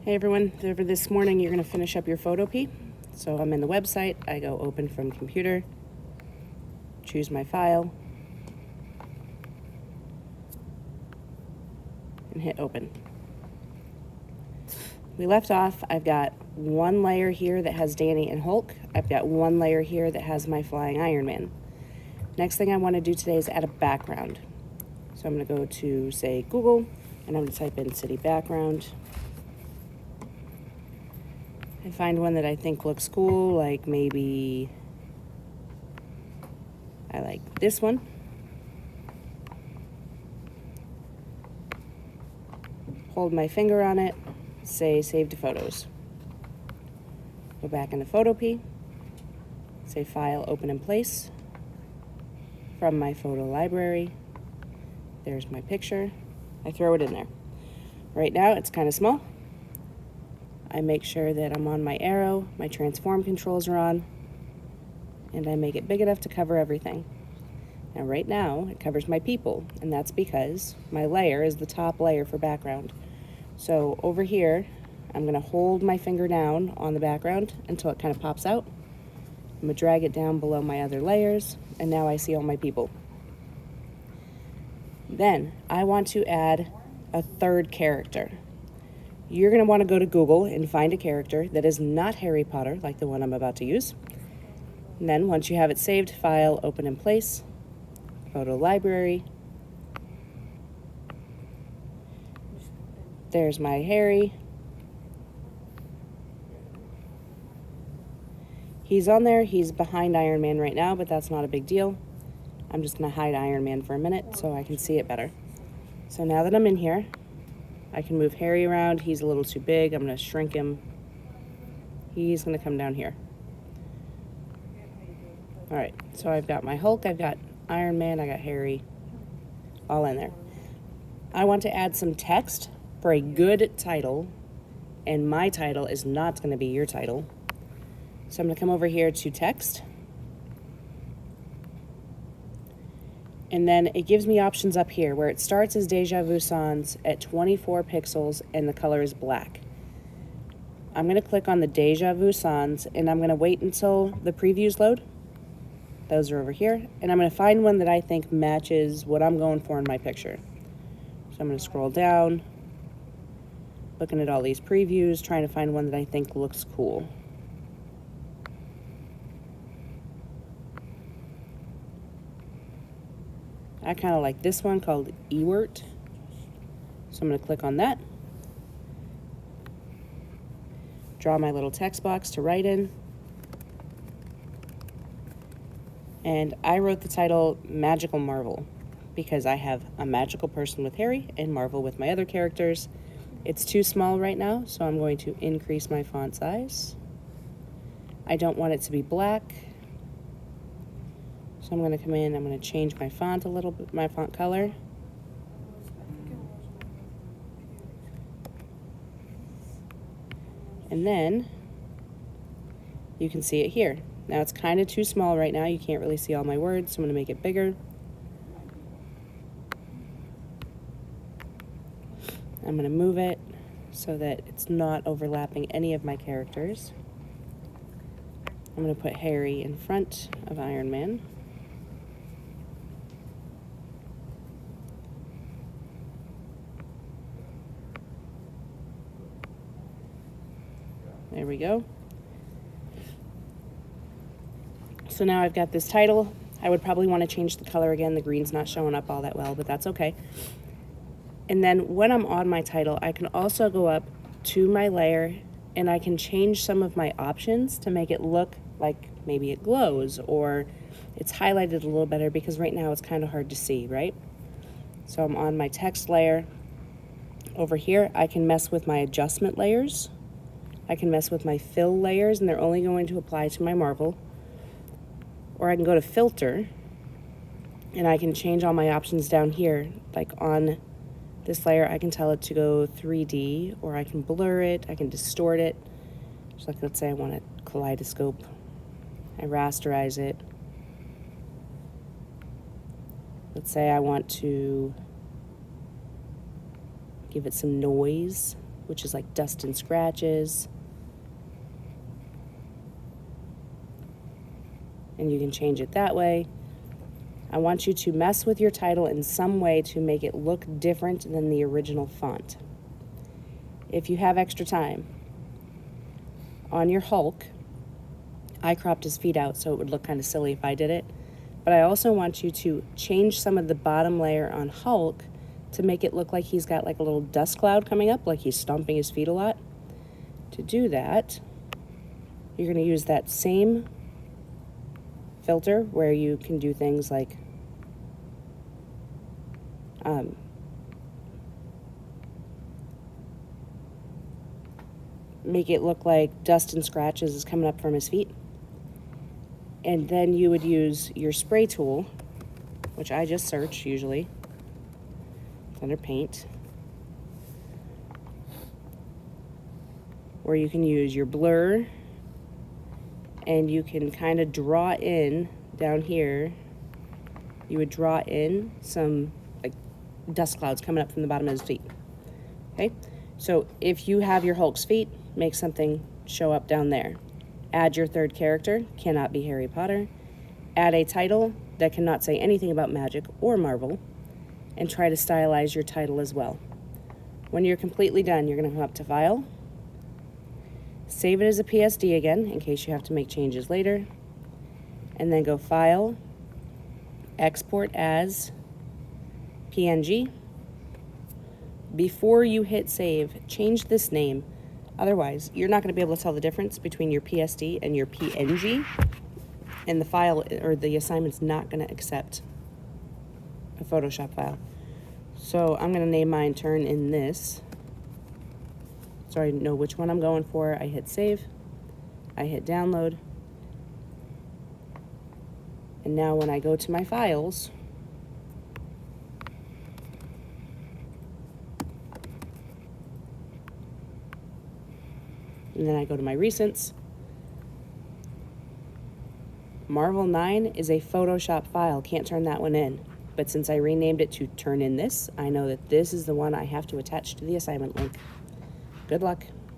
Hey everyone, over this morning you're going to finish up your Photopea. So I'm in the website, I go open from computer, choose my file, and hit open. We left off, I've got one layer here that has Danny and Hulk. I've got one layer here that has my flying Iron Man. Next thing I want to do today is add a background. So I'm going to go to, say, Google, and I'm going to type in city background. I find one that I think looks cool, like maybe I like this one. Hold my finger on it, say save to photos. Go back into Photopea, say file, open in place. From my photo library, there's my picture. I throw it in there. Right now it's kind of small. I make sure that I'm on my arrow, my transform controls are on, and I make it big enough to cover everything. Now right now it covers my people, and that's because my layer is the top layer for background. So over here, I'm going to hold my finger down on the background until it kind of pops out. I'm going to drag it down below my other layers, and now I see all my people. Then I want to add a third character. You're going to want to go to Google and find a character that is not Harry Potter, like the one I'm about to use. And then once you have it saved, file, open in place, photo library. There's my Harry. He's on there, he's behind Iron Man right now, but that's not a big deal. I'm just going to hide Iron Man for a minute so I can see it better. So now that I'm in here, I can move Harry around. He's a little too big. I'm going to shrink him. He's going to come down here. All right, so I've got my Hulk, I've got Iron Man, I got Harry, all in there. I want to add some text for a good title, and my title is not going to be your title. So I'm going to come over here to text. And then it gives me options up here where it starts as Deja Vu Sans at 24 pixels and the color is black. I'm going to click on the Deja Vu Sans and I'm going to wait until the previews load. Those are over here. And I'm going to find one that I think matches what I'm going for in my picture. So I'm going to scroll down, looking at all these previews, trying to find one that I think looks cool. I kind of like this one called Ewert. So I'm going to click on that. Draw my little text box to write in. And I wrote the title Magical Marvel because I have a magical person with Harry and Marvel with my other characters. It's too small right now, so I'm going to increase my font size. I don't want it to be black. So I'm going to come in, I'm going to change my font a little bit, my font color. And then you can see it here. Now it's kind of too small right now. You can't really see all my words, so I'm going to make it bigger. I'm going to move it so that it's not overlapping any of my characters. I'm going to put Harry in front of Iron Man. There we go. So now I've got this title. I would probably want to change the color again. The green's not showing up all that well, but that's okay. And then when I'm on my title, I can also go up to my layer and I can change some of my options to make it look like maybe it glows or it's highlighted a little better because right now it's kind of hard to see, right? So I'm on my text layer. Over here, I can mess with my adjustment layers. I can mess with my fill layers, and they're only going to apply to my Marvel. Or I can go to filter, and I can change all my options down here. Like on this layer, I can tell it to go 3D, or I can blur it, I can distort it. So like, let's say I want a kaleidoscope. I rasterize it. Let's say I want to give it some noise. which is like dust and scratches. And you can change it that way. I want you to mess with your title in some way to make it look different than the original font. If you have extra time, on your Hulk, I cropped his feet out so it would look kind of silly if I did it. But I also want you to change some of the bottom layer on Hulk to make it look like he's got like a little dust cloud coming up, like he's stomping his feet a lot. To do that, you're going to use that same filter where you can do things like make it look like dust and scratches is coming up from his feet. And then you would use your spray tool, which I just search usually. It's under paint. Or you can use your blur, and you can kind of draw in down here. You would draw in some like dust clouds coming up from the bottom of his feet. Okay, so if you have your Hulk's feet, make something show up down there. Add your third character, cannot be Harry Potter. Add a title that cannot say anything about magic or Marvel, and try to stylize your title as well. When you're completely done, you're going to come up to File, save it as a PSD again in case you have to make changes later, and then go File, Export as PNG. Before you hit save, change this name. Otherwise, you're not going to be able to tell the difference between your PSD and your PNG, and the file or the assignment's not going to accept a Photoshop file. So I'm going to name mine Turn in This, so I know which one I'm going for. I hit save, I hit download, and now when I go to my files, and then I go to my recents, Marvel 9 is a Photoshop file, can't turn that one in. But since I renamed it to Turn in This, I know that this is the one I have to attach to the assignment link. Good luck.